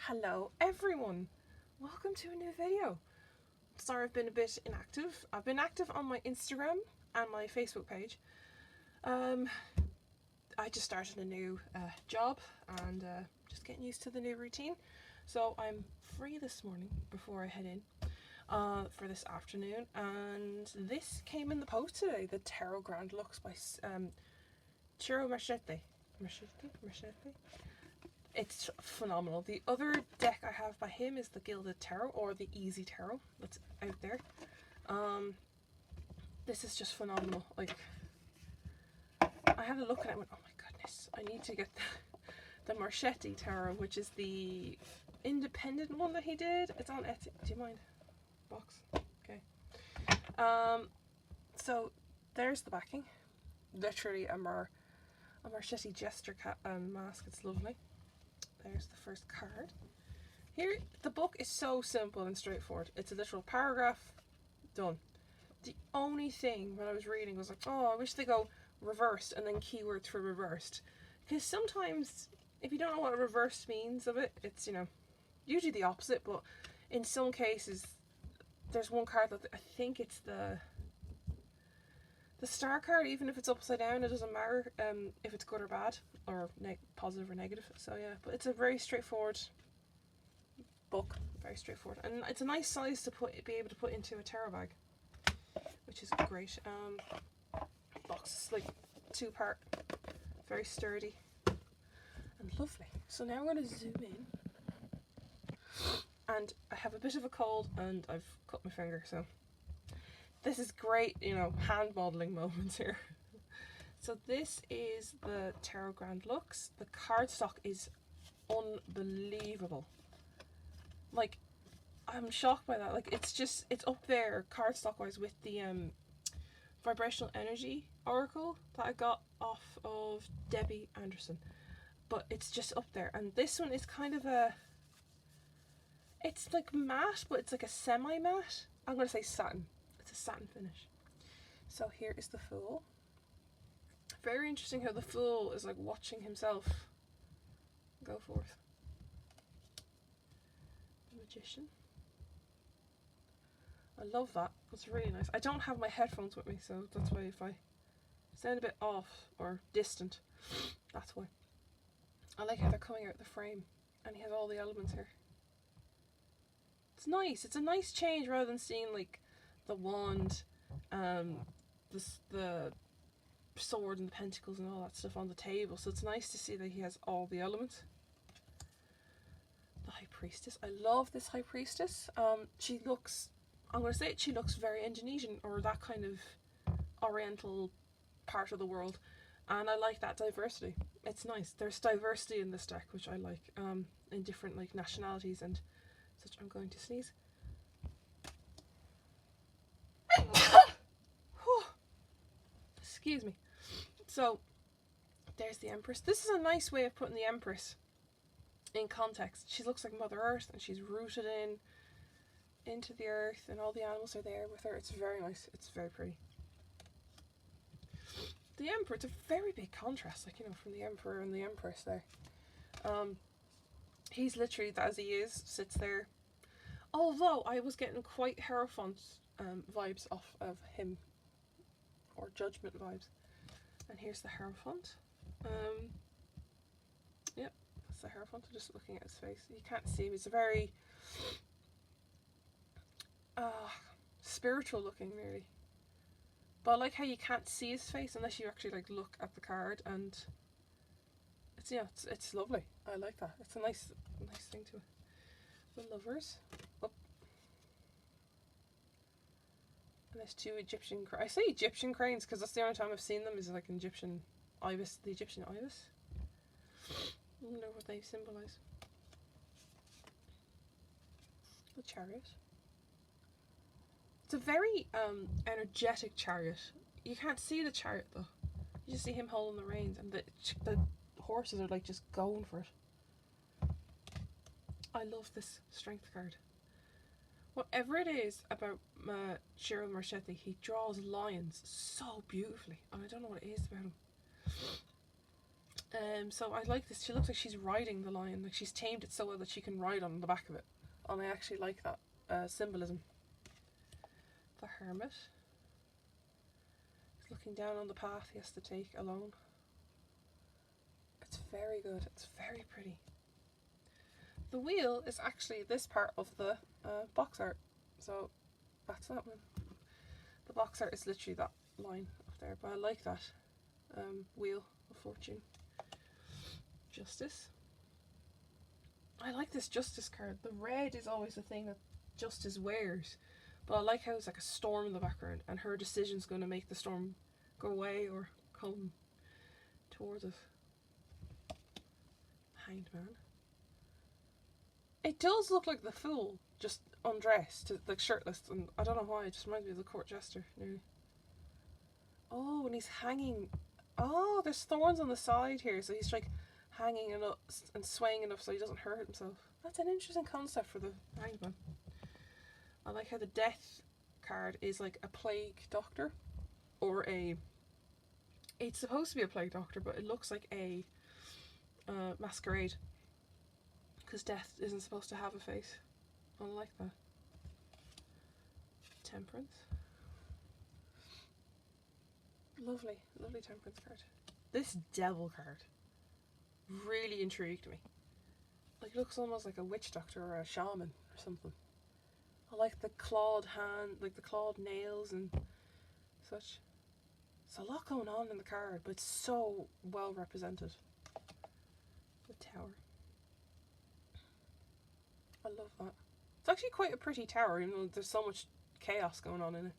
Hello everyone, welcome to a new video. Sorry I've been a bit inactive. I've been active on my Instagram and my Facebook page. I just started a new job and just getting used to the new routine. So I'm free this morning before I head in for this afternoon, and this came in the post today, the Tarot Grand Luxe by Ciro Marchetti. Marchetti? It's phenomenal. The other deck I have by him is the Gilded Tarot, or the Easy Tarot that's out there. This is just phenomenal. Like, I had a look at it and went, oh my goodness, I need to get the Marchetti Tarot, which is the independent one that he did. It's on Etsy. Do you mind? Box. Okay. So there's the backing. Literally a Marchetti gesture mask. It's lovely. There's the first card. Here, the book is so simple and straightforward. It's a literal paragraph, done. The only thing when I was reading was like, oh, I wish they go reversed and then keywords for reversed. Because sometimes, if you don't know what a reversed means of it, it's, you know, usually the opposite, but in some cases, there's one card that I think it's the star card. Even if it's upside down, it doesn't matter if it's good or bad, or positive or negative. So yeah, but it's a very straightforward book, very straightforward, and it's a nice size to be able to put into a tarot bag, which is great. Box is like 2-part, very sturdy and lovely. So now I'm going to zoom in, and I have a bit of a cold and I've cut my finger, so this is great, you know, hand modelling moments here. So this is the Tarot Grand Luxe. The cardstock is unbelievable. Like, I'm shocked by that. Like, it's up there cardstock wise with the Vibrational Energy Oracle that I got off of Debbie Anderson. But it's just up there. And this one is kind of it's like matte, but it's like a semi-matte. I'm going to say satin. It's a satin finish. So here is the Fool. Very interesting how the Fool is like watching himself go forth. The Magician. I love that. That's really nice. I don't have my headphones with me, so that's why if I sound a bit off or distant, that's why. I like how they're coming out the frame and he has all the elements here. It's nice. It's a nice change rather than seeing like the wand, the sword and the pentacles and all that stuff on the table. So it's nice to see that he has all the elements. The High Priestess. I love this High Priestess. She looks, I'm going to say it, she looks very Indonesian, or that kind of oriental part of the world. And I like that diversity. It's nice. There's diversity in this deck, which I like, in different like nationalities and such. I'm going to sneeze. Excuse me. So there's the Empress. This is a nice way of putting the Empress in context. She looks like Mother Earth, and she's rooted into the earth, and all the animals are there with her. It's very nice. It's very pretty. The Emperor, it's a very big contrast, like, you know, from the Emperor and the Empress there. He's literally, as he is, sits there. Although I was getting quite Hierophant vibes off of him, or Judgment vibes. And here's the Hierophant. Yep, that's the Hierophant. I'm just looking at his face. You can't see him. He's a very spiritual looking, really. But I like how you can't see his face unless you actually like look at the card, and it's, yeah, it's lovely. I like that. It's a nice thing to it. The Lovers. Oh. And there's 2 Egyptian cranes. I say Egyptian cranes because that's the only time I've seen them, is like an Egyptian ibis, the Egyptian ibis. I wonder what they symbolise. The Chariot. It's a very energetic chariot. You can't see the chariot though. You just see him holding the reins, and the horses are like just going for it. I love this Strength card. Whatever it is about Ciro Marchetti, he draws lions so beautifully, and I don't know what it is about him. So I like this. She looks like she's riding the lion. Like she's tamed it so well that she can ride on the back of it. And I actually like that symbolism. The hermit. He's looking down on the path he has to take alone. It's very good. It's very pretty. The wheel is actually this part of the box art. So that's that one. The box art is literally that line up there. But I like that wheel of fortune. Justice. I like this justice card. The red is always the thing that justice wears. But I like how it's like a storm in the background and her decision's going to make the storm go away or come towards us. Hanged Man. It does look like the Fool, just undressed, like shirtless, and I don't know why, it just reminds me of the court jester, nearly. Oh, and he's hanging. Oh, there's thorns on the side here, so he's like hanging enough and swaying enough so he doesn't hurt himself. That's an interesting concept for the Hanged Man. I like how the Death card is like a plague doctor, or a. It's supposed to be a plague doctor, but it looks like a masquerade. Because death isn't supposed to have a face. I like that. Temperance. Lovely, lovely temperance card. This devil card really intrigued me. Like, it looks almost like a witch doctor or a shaman or something. I like the clawed hand, like the clawed nails and such. There's a lot going on in the card, but it's so well represented. The tower. I love that. It's actually quite a pretty tower, even though there's so much chaos going on in it.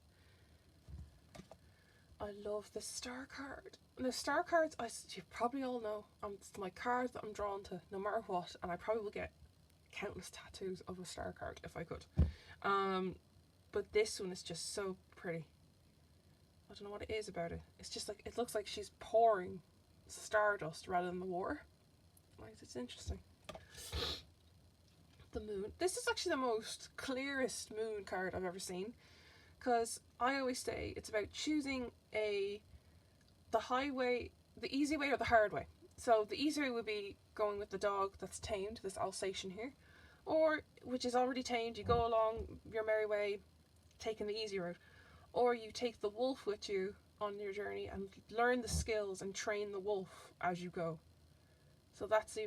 I love the star card. And the star cards, you probably all know, it's my cards that I'm drawn to no matter what, and I probably will get countless tattoos of a star card if I could. But this one is just so pretty. I don't know what it is about it. It's just like, it looks like she's pouring stardust rather than the water. Like, it's interesting. The moon. This is actually the most clearest moon card I've ever seen, because I always say it's about choosing the highway, the easy way or the hard way. So the easy way would be going with the dog that's tamed, this Alsatian here, or which is already tamed, you go along your merry way taking the easy road, or you take the wolf with you on your journey and learn the skills and train the wolf as you go. So that's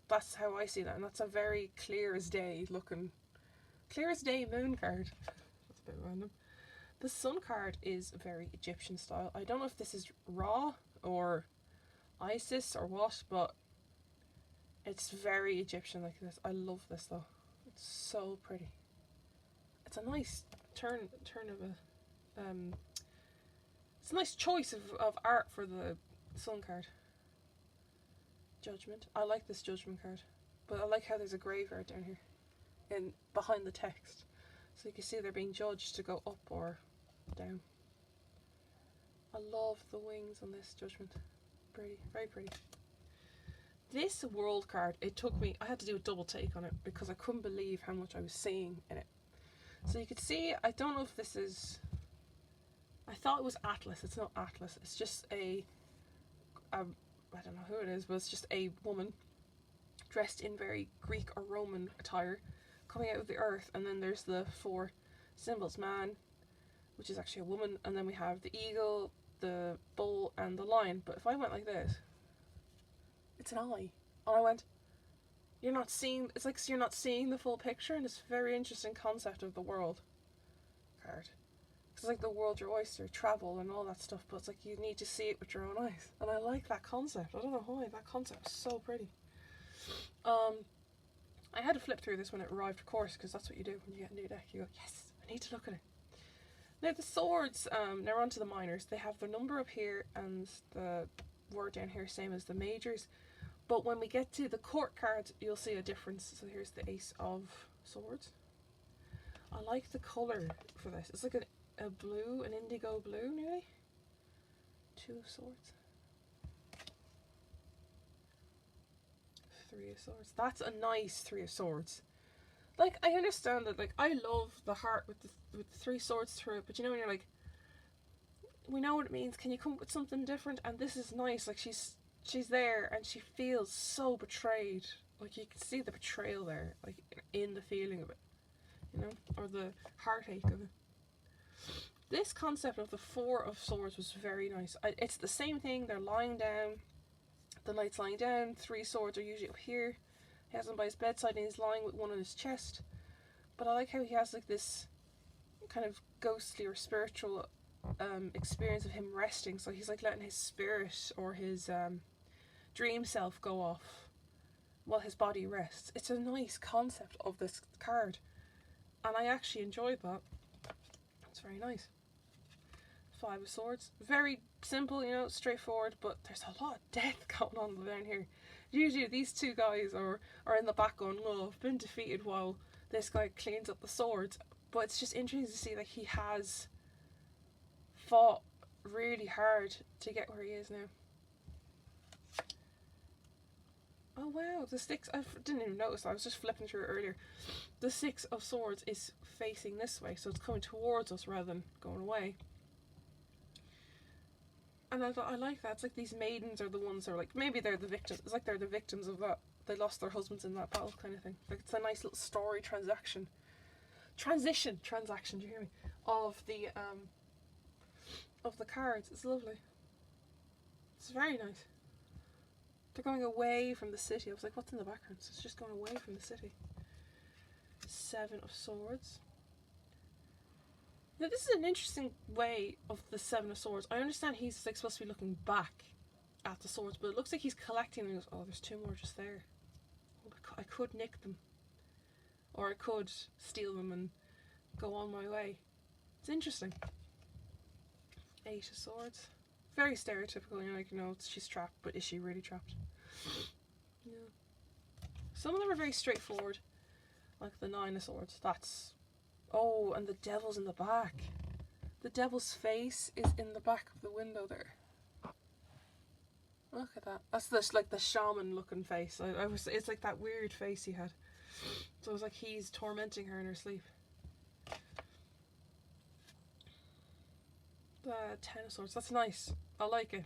that's how I see that, and that's a very clear as day looking, clear as day moon card. That's a bit random. The sun card is very Egyptian style. I don't know if this is Ra or Isis or what, but it's very Egyptian like this. I love this though. It's so pretty. It's a nice turn of a it's a nice choice of art for the sun card. Judgment. I like this judgment card, but I like how there's a graveyard down here and behind the text, so you can see they're being judged to go up or down. I love the wings on this judgment. Pretty, very pretty. This world card, it took me, I had to do a double take on it because I couldn't believe how much I was seeing in it. So you could see, I don't know if this is, I thought it was Atlas. It's not Atlas. It's just I don't know who it is, but it's just a woman dressed in very Greek or Roman attire coming out of the earth, and then there's the four symbols: man, which is actually a woman, and then we have the eagle, the bull, and the lion. But if I went like this, it's an eye. And I went, you're not seeing, it's like you're not seeing the full picture, and it's a very interesting concept of the world card. It's like the world your oyster, travel and all that stuff, but it's like you need to see it with your own eyes. And I like that concept. I don't know why, that concept is so pretty. I had to flip through this when it arrived, of course, because that's what you do when you get a new deck. You go, yes, I need to look at it. Now the swords, now we're on to the minors. They have the number up here and the word down here, same as the majors. But when we get to the court cards, you'll see a difference. So here's the Ace of Swords. I like the colour for this. It's like a blue, an indigo blue nearly. Two of Swords. Three of Swords. That's a nice Three of Swords. Like, I understand that, like, I love the heart with the three swords through it, but you know when you're like, we know what it means, can you come up with something different? And this is nice, like, she's she's there and she feels so betrayed. Like you can see the betrayal there, like in the feeling of it, you know, or the heartache of it. This concept of the Four of Swords was very nice. It's the same thing, they're lying down, the knight's lying down, 3 swords are usually up here. He has them by his bedside and he's lying with one on his chest. But I like how he has like this kind of ghostly or spiritual experience of him resting. So he's like letting his spirit or his dream self go off while his body rests. It's a nice concept of this card. And I actually enjoyed that. It's very nice. 5 of Swords. Very simple, you know, straightforward, but there's a lot of death going on down here. Usually these 2 guys are in the back going, oh, I've been defeated, while this guy cleans up the swords. But it's just interesting to see that he has fought really hard to get where he is now. Oh wow, the 6, I didn't even notice, I was just flipping through it earlier. The 6 of Swords is facing this way, so it's coming towards us rather than going away. And I like that. It's like these maidens are the ones that are like, maybe they're the victims. It's like they're the victims of that. They lost their husbands in that battle kind of thing. Like it's a nice little story transition, do you hear me? Of the cards. It's lovely. It's very nice. They're going away from the city. I was like, what's in the background? So it's just going away from the city. 7 of Swords. Now this is an interesting way of the 7 of Swords. I understand he's like supposed to be looking back at the swords, but it looks like he's collecting them. Oh, there's 2 more just there. I could nick them, or I could steal them and go on my way. It's interesting. 8 of Swords. Very stereotypical, you know, like, you know, she's trapped, but is she really trapped? Yeah. Some of them are very straightforward, like the 9 of Swords. That's... Oh, and the devil's in the back. The devil's face is in the back of the window there. Look at that. That's this, like the shaman looking face. It's like that weird face he had. So it was like he's tormenting her in her sleep. The 10 of Swords. That's nice. I like it.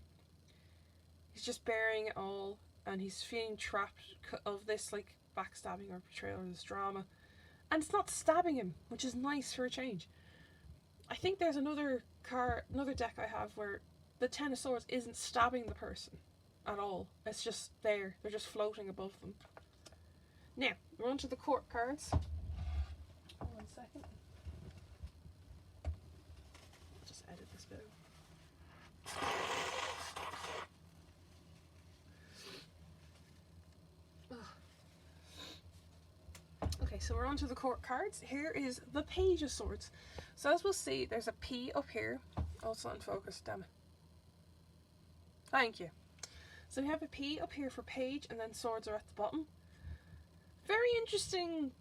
He's just bearing it all, and he's feeling trapped of this like backstabbing or betrayal or this drama. And it's not stabbing him, which is nice for a change. I think there's another deck I have where the 10 of Swords isn't stabbing the person at all. It's just there. They're just floating above them. Now, we're on to the court cards. 1 second. I'll just edit this bit out. Okay, so we're on to the court cards. Here is the Page of Swords. So as we'll see, there's a P up here. Oh, it's not in focus, damn it. Thank you. So we have a P up here for Page, and then Swords are at the bottom. Very interesting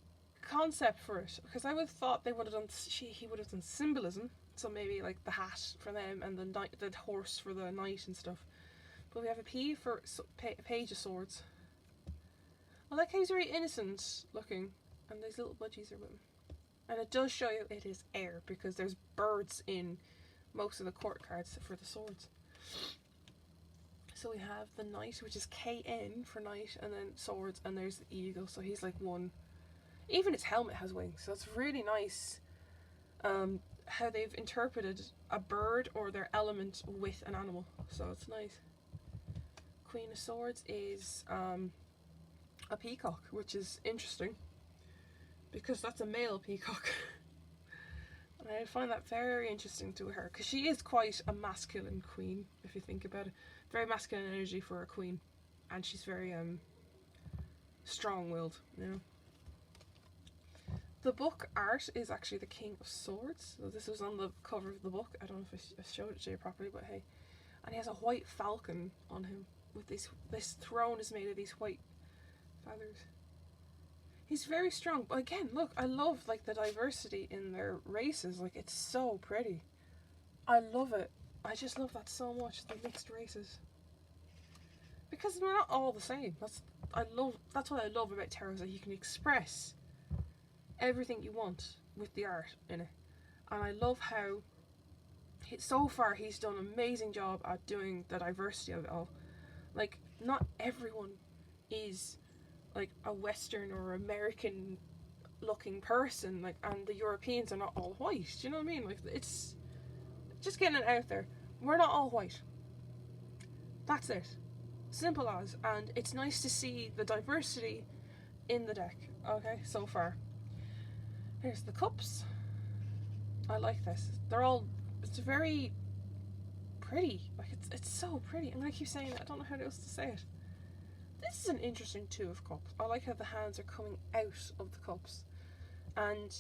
concept for it, because I would have thought they would have done, he would have done symbolism. So maybe like the hat for them, and the horse for the knight and stuff. But we have a P for Page of Swords. I like how he's very innocent looking. And these little budgies are with him. And it does show you it is air, because there's birds in most of the court cards for the swords. So we have the knight, which is KN for knight, and then swords, and there's the eagle, so he's like one. Even his helmet has wings, so it's really nice how they've interpreted a bird or their element with an animal. So it's nice. Queen of Swords is a peacock, which is interesting, because that's a male peacock. And I find that very interesting to her, because she is quite a masculine queen, if you think about it. Very masculine energy for a queen. And she's very strong-willed, you know. The book art is actually the King of Swords. So this was on the cover of the book. I don't know if I showed it to you properly, but hey. And he has a white falcon on him. With this throne is made of these white feathers. He's very strong, but again, look, I love like the diversity in their races. Like, it's so pretty. I love it. I just love that so much, the mixed races, because we're not all the same. That's what I love about tarot, is that you can express everything you want with the art in it. And I love how so far he's done an amazing job at doing the diversity of it all. Like, not everyone is like a Western or American looking person, like, and the Europeans are not all white. Do you know what I mean? Like, it's just getting it out there. We're not all white. That's it. Simple as. And it's nice to see the diversity in the deck. Okay, so far. Here's the cups. I like this. They're all, it's very pretty. Like, it's so pretty. I'm gonna keep saying it. I don't know how else to say it. This is an interesting Two of Cups. I like how the hands are coming out of the cups. And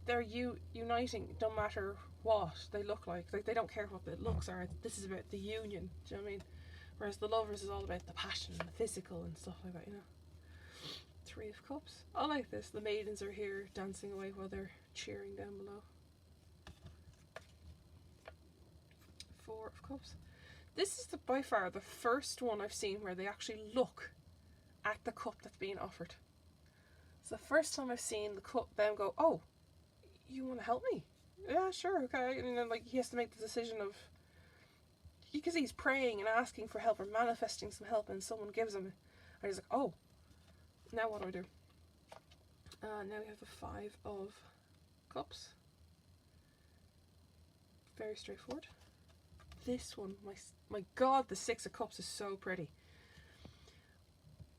they're uniting no matter what they look like. Like, they don't care what the looks are. This is about the union. Do you know what I mean? Whereas the Lovers is all about the passion and the physical and stuff like that, you know. Three of Cups. I like this. The maidens are here dancing away while they're cheering down below. Four of Cups. This is by far the first one I've seen where they actually look at the cup that's being offered. It's the first time I've seen the cup, them go, oh, you want to help me? Yeah, sure, okay. And then, like, he has to make the decision of, because he's praying and asking for help or manifesting some help, and someone gives him, and he's like, oh, now what do I do? Now we have the Five of Cups. Very straightforward. This one, my god, the Six of Cups is so pretty.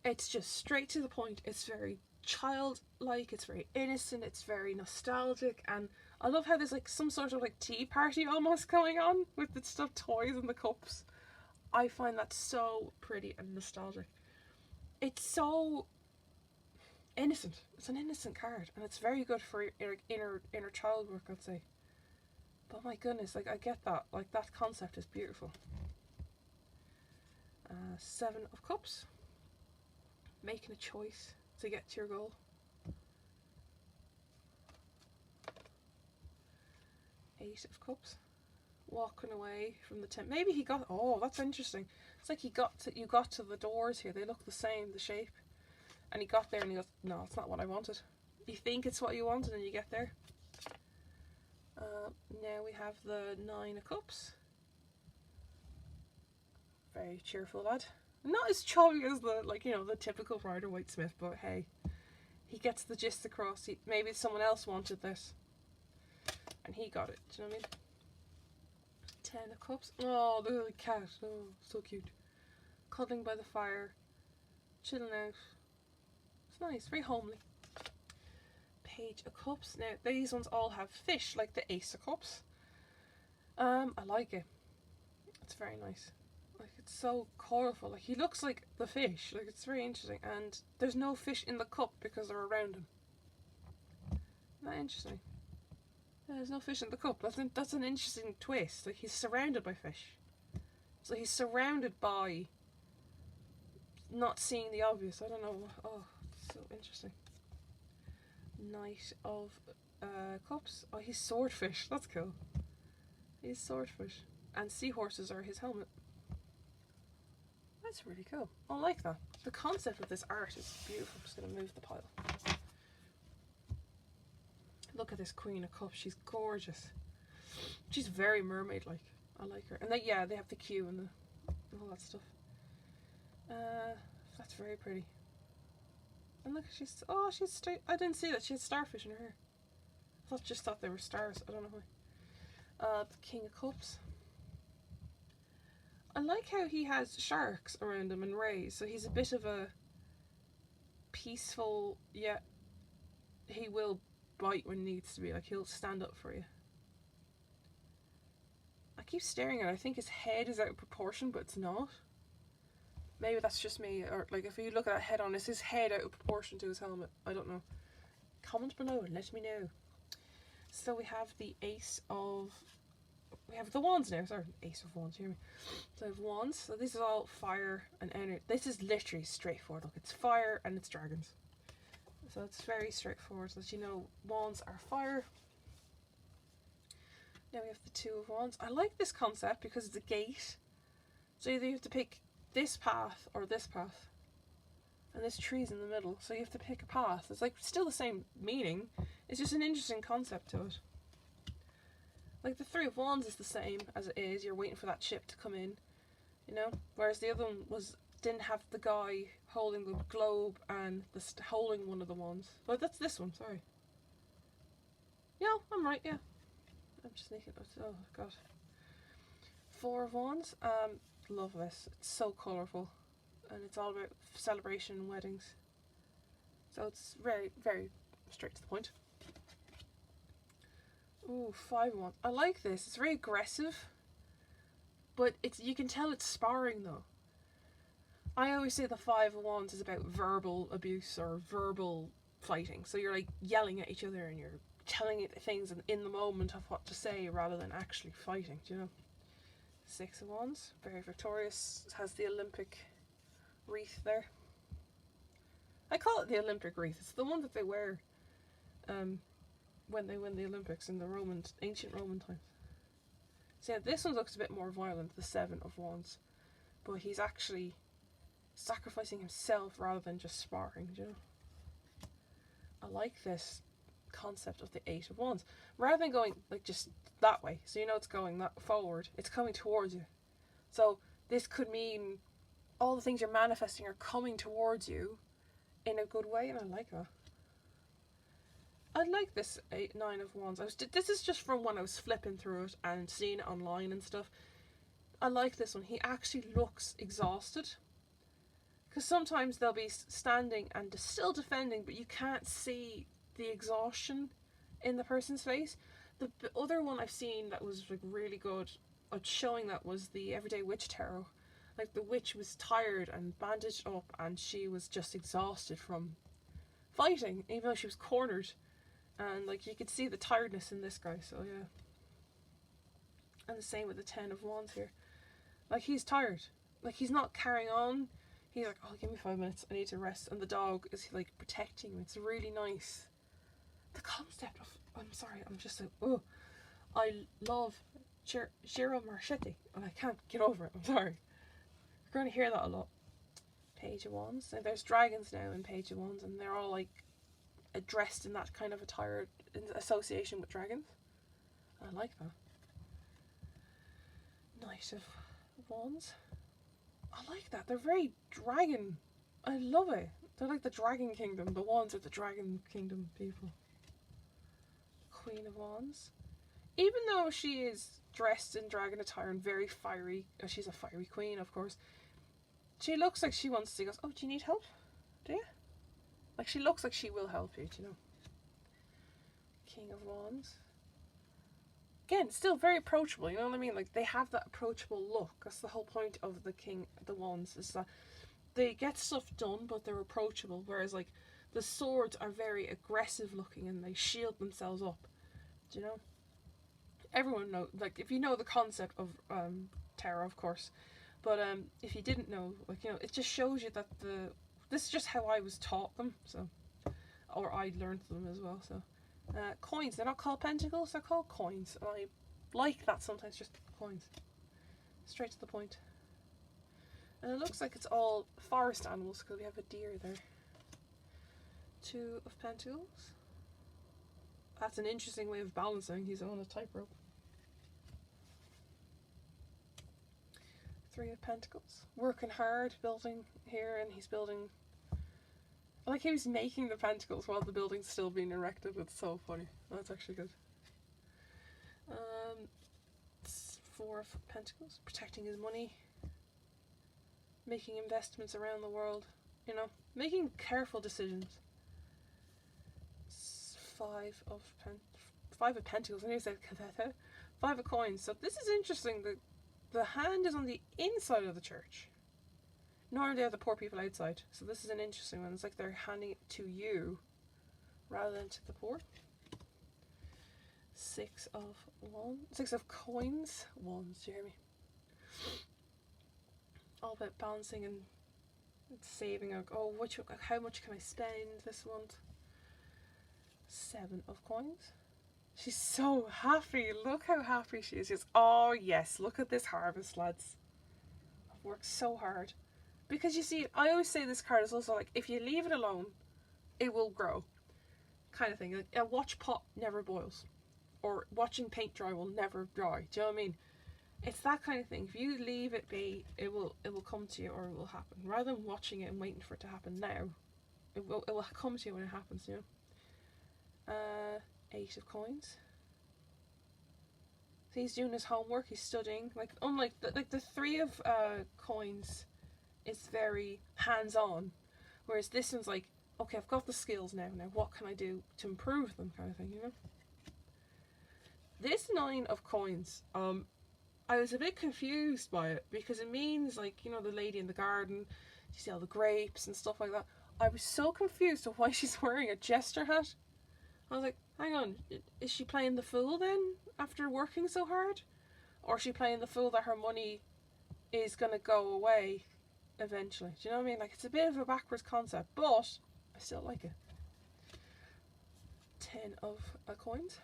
It's just straight to the point. It's very childlike, it's very innocent, it's very nostalgic, and I love how there's like some sort of like tea party almost going on with the stuffed toys and the cups. I find that so pretty and nostalgic. It's so innocent. It's an innocent card, and it's very good for inner child work, I'd say. But my goodness, like, I get that. Like, that concept is beautiful. Seven of Cups. Making a choice to get to your goal. Eight of Cups. Walking away from the tent. Maybe he got, oh, that's interesting. It's like you got to the doors here. They look the same, the shape. And he got there and he goes, no, it's not what I wanted. You think it's what you wanted and you get there. Now we have the Nine of Cups. Very cheerful lad. Not as chubby as the, like, you know, the typical Rider Waite Smith, but hey, he gets the gist across. Maybe someone else wanted this, and he got it. Do you know what I mean? Ten of Cups. Oh, the little cat. Oh, so cute. Cuddling by the fire, chilling out. It's nice, very homely. Page of Cups. Now these ones all have fish, like the Ace of Cups. I like it. It's very nice. Like, it's so colourful. Like, he looks like the fish. Like, it's very interesting. And there's no fish in the cup because they're around him. Isn't that interesting? Yeah, there's no fish in the cup. That's an interesting twist. Like, he's surrounded by fish. So he's surrounded by not seeing the obvious. I don't know. Oh, it's so interesting. Knight of Cups. Oh, he's swordfish. That's cool. He's swordfish. And seahorses are his helmet. That's really cool. I like that. The concept of this art is beautiful. I'm just going to move the pile. Look at this Queen of Cups. She's gorgeous. She's very mermaid-like. I like her. And yeah, they have the Q and all that stuff. That's very pretty. And look, she's straight. I didn't see that. She had starfish in her hair. I just thought they were stars. I don't know why. The King of Cups. I like how he has sharks around him and rays, so he's a bit of a peaceful, yet he will bite when needs to be. Like, he'll stand up for you. I keep staring at it. I think his head is out of proportion, but it's not. Maybe that's just me, or like if you look at that head on, is his head out of proportion to his helmet? I don't know. Comment below and let me know. So we have the Ace of... We have the Wands now, sorry, Ace of Wands, you hear me? So I have Wands, so this is all fire and energy. This is literally straightforward. Look, it's fire and it's dragons. So it's very straightforward, so that you know Wands are fire. Now we have the Two of Wands. I like this concept because it's a gate. So either you have to pick this path or this path. And this tree's in the middle, so you have to pick a path. It's like still the same meaning. It's just an interesting concept to it. Like, the Three of Wands is the same as it is. You're waiting for that ship to come in. you know. Whereas the other one didn't have the guy holding the globe and holding one of the wands. Well, that's this one. Sorry. Yeah, I'm right. Yeah, I'm just thinking. Oh god. 4 of Wands. Love this. It's so colourful, and it's all about celebration and weddings. So it's very, very straight to the point. Ooh, 5 of Wands. I like this. It's very aggressive, but you can tell it's sparring though. I always say the 5 of Wands is about verbal abuse or verbal fighting. So you're like yelling at each other and you're telling it things in the moment of what to say rather than actually fighting, do you know? 6 of Wands, very victorious, has the Olympic wreath there. I call it the Olympic wreath. It's the one that they wear when they win the Olympics in the ancient Roman times. So yeah, this one looks a bit more violent, the 7 of Wands, but he's actually sacrificing himself rather than just sparring, do you know? I like this concept of the 8 of Wands. Rather than going like just that way, so you know it's going that forward, it's coming towards you. So this could mean all the things you're manifesting are coming towards you in a good way, and I like that. I like this 9 of Wands. This is just from when I was flipping through it and seeing it online and stuff. I like this one. He actually looks exhausted. Because sometimes they'll be standing and still defending, but you can't see the exhaustion in the person's face. The other one I've seen that was like really good at showing that was the Everyday Witch Tarot. Like the witch was tired and bandaged up and she was just exhausted from fighting, even though she was cornered. And like you could see the tiredness in this guy, so yeah. And the same with the 10 of Wands here. Like he's tired. Like he's not carrying on. He's like, oh, give me 5 minutes, I need to rest. And the dog is like protecting him. It's really nice. The concept of, I'm sorry, I'm just like, oh, I love Ciro Marchetti, and I can't get over it. I'm sorry. You're going to hear that a lot. Page of Wands. Now there's dragons now in Page of Wands, and they're all like dressed in that kind of attire in association with dragons. I like that. Knight of Wands. I like that. They're very dragon. I love it. They're like the Dragon Kingdom. The Wands are the Dragon Kingdom people. Queen of Wands. Even though she is dressed in dragon attire and very fiery, she's a fiery queen, of course, she looks like she wants to go, oh, do you need help? Do you? Like she looks like she will help you, do you know? King of Wands. Again, still very approachable, you know what I mean? Like they have that approachable look. That's the whole point of the Wands, is that they get stuff done, but they're approachable. Whereas like the swords are very aggressive looking and they shield themselves up. Do you know? Everyone knows, like if you know the concept of tarot, of course. But if you didn't know, like, you know, it just shows you that this is just how I was taught them, so, or I learned them as well, so. Coins, they're not called pentacles, they're called coins. And I like that sometimes, just coins. Straight to the point. And it looks like it's all forest animals because we have a deer there. 2 of Pentacles. That's an interesting way of balancing. He's on a tightrope. 3 of Pentacles. Working hard, building here, and he's building. I like how he's making the pentacles while the building's still being erected. It's so funny. That's actually good. 4 of Pentacles. Protecting his money. Making investments around the world. You know, making careful decisions. 5 of Pentacles. I need to say 5 of Coins. So this is interesting. The hand is on the inside of the church. Nor are they the poor people outside. So this is an interesting one. It's like they're handing it to you rather than to the poor. 6 of Wands. 6 of Coins. Wands, Jeremy. All about balancing and saving. Oh, how much can I spend this month? 7 of Coins. She's so happy. Look how happy she is. She's, oh yes, look at this harvest, lads. I've worked so hard. Because you see, I always say this card is also like, if you leave it alone, it will grow. Kind of thing. Like, a watch pot never boils. Or watching paint dry will never dry. Do you know what I mean? It's that kind of thing. If you leave it be, it will come to you, or it will happen. Rather than watching it and waiting for it to happen now, it will come to you when it happens, you know. 8 of coins. So he's doing his homework, he's studying. Like, unlike the 3 of coins is very hands-on, whereas this one's like, okay, I've got the skills now, what can I do to improve them, kind of thing, you know. This 9 of coins, I was a bit confused by it, because it means, like, you know, the lady in the garden, you see all the grapes and stuff like that. I was so confused of why she's wearing a jester hat. I was like, hang on, is she playing the fool then, after working so hard? Or is she playing the fool that her money is going to go away eventually? Do you know what I mean? Like, it's a bit of a backwards concept, but I still like it. 10 of coins.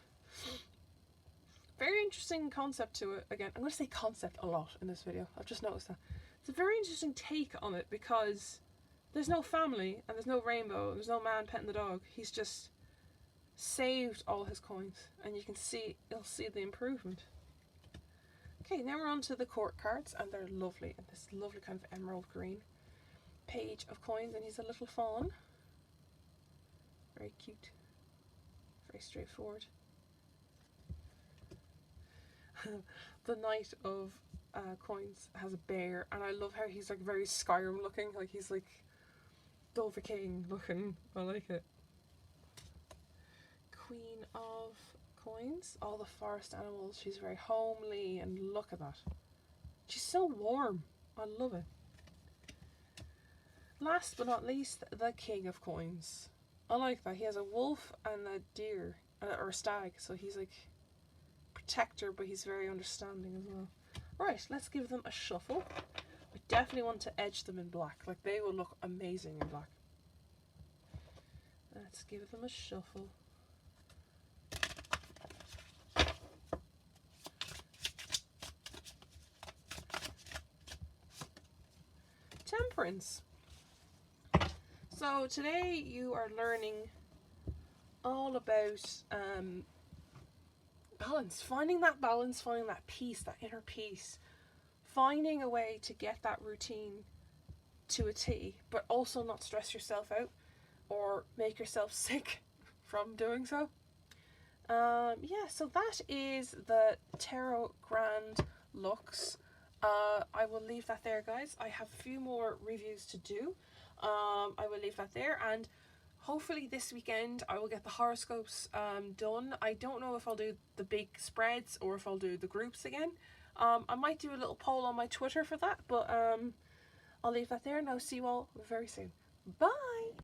Very interesting concept to it. Again, I'm going to say concept a lot in this video. I've just noticed that. It's a very interesting take on it, because there's no family, and there's no rainbow, and there's no man petting the dog. He's just saved all his coins, and you can see, you'll see the improvement. Okay, now we're on to the court cards, and they're lovely, and this lovely kind of emerald green. Page of coins, and he's a little fawn. Very cute. Very straightforward. The Knight of coins has a bear, and I love how he's like very Skyrim looking, like he's like Dovahkiin looking. I like it. Queen of coins, all the forest animals. She's very homely, and look at that. She's so warm. I love it. Last but not least, the King of coins. I like that. He has a wolf and a deer, or a stag, so he's like protector, but he's very understanding as well. Right, let's give them a shuffle. I definitely want to edge them in black. Like, they will look amazing in black. Let's give them a shuffle. Temperance. So today you are learning all about balance, finding that peace, that inner peace, finding a way to get that routine to a T, but also not stress yourself out or make yourself sick from doing so. Yeah, so that is the Tarot Grand Luxe. I will leave that there, guys. I have a few more reviews to do. I will leave that there, and hopefully this weekend I will get the horoscopes done. I don't know if I'll do the big spreads or if I'll do the groups again. I might do a little poll on my Twitter for that, but I'll leave that there, and I'll see you all very soon. Bye!